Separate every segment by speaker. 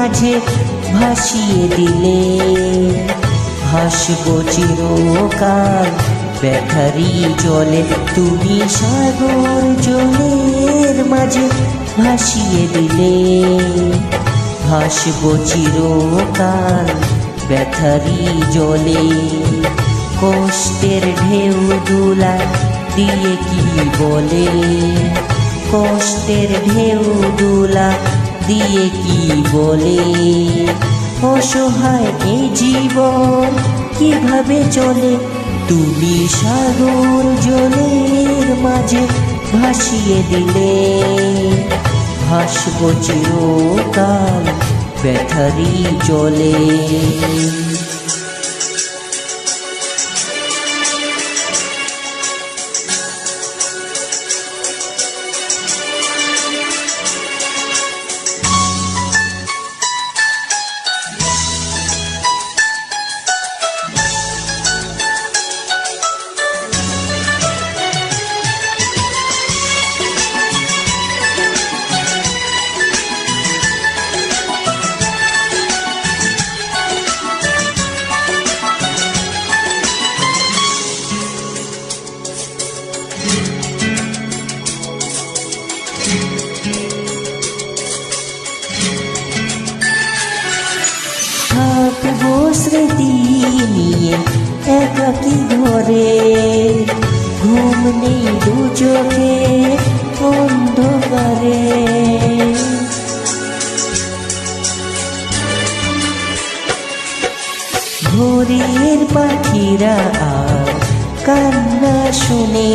Speaker 1: মাঝে ভাসিয়ে দিলে। ভাসব চিরকাল ব্যথারি জলে, তুমি সাগর জলের মাঝে ভাসিয়ে দিলে। ভাসব চিরকাল ব্যথারি জলে, কষ্টের ঢেউ দুলা দিয়ে কি বলে। কষ্টের ঢেউ দুলা দিয়ে কি বলে। অসহায় এই জীবন কিভাবে চলে, তুমি সাগর জলের মাঝে ভাসিয়ে দিলে। ভাসব চিরকাল ব্যথারি জলে। থাকবো স্মৃতি নিয়ে একাকী ঘরে, ঘুম নেই দু চোখে অন্ধকারে। ভোরের পাখিরা আর কান্না শুনে,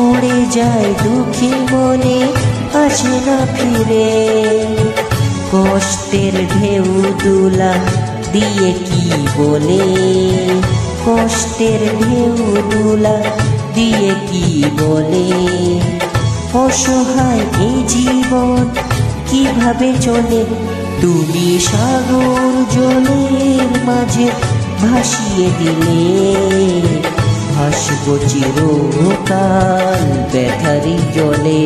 Speaker 1: উড়ে যায় দুঃখী মনে আসে না ফিরে। কষ্টের ঢেউ দুলা দিয়ে কি বলে। কষ্টের ঢেউ দুলা দিয়ে কি বলে। অসহায় এই জীবন কিভাবে চলে, তুমি সাগর জলের মাঝে ভাসিয়ে দিলে। ভাসব চিরকাল ব্যথারি জলে।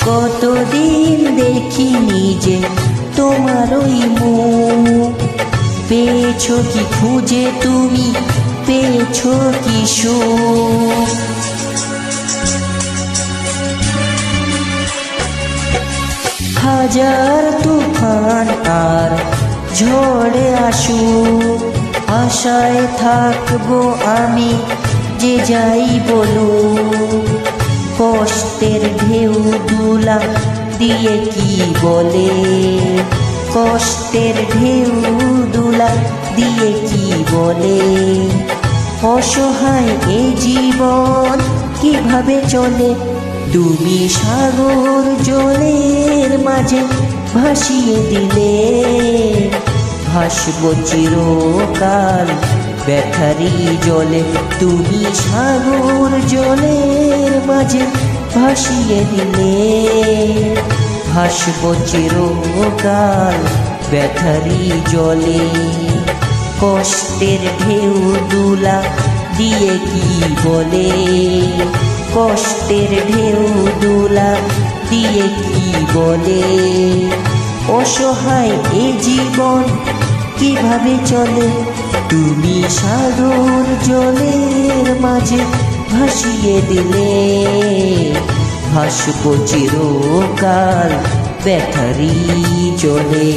Speaker 1: কতদিন দেখিনি যে তোমার ওই মুখ, পেয়েছো কি খুঁজে তুমি, পেয়েছো কি সুখ। হাজার তুফান আর ঝড়ে আসুক, আশায় থাকবো আমি যে যাই বলুক। কষ্টের ঢেউ দুলা দিয়ে কি বলে। কষ্টের ঢেউ দুলা দিয়ে কি বলে। অসহায় এই জীবন কিভাবে চলে, তুমি সাগর জলের মাঝে ভাসিয়ে দিলে। ভাসব চিরকাল ব্যথারি জলে, তুমি সাগর জলের মাঝে ভাসিয়ে দিলে। ভাসব চিরকাল ব্যথারি জলে। কষ্টের ঢেউ দুলা দিয়ে কি বলে। কষ্টের ঢেউ দুলা দিয়ে কি বলে। অসহায় এ জীবন কিভাবে চলে, তুমি সাগর জলের মাঝে ভাসিয়ে দিলে। ভাসব চিরকাল ব্যথারি জলে।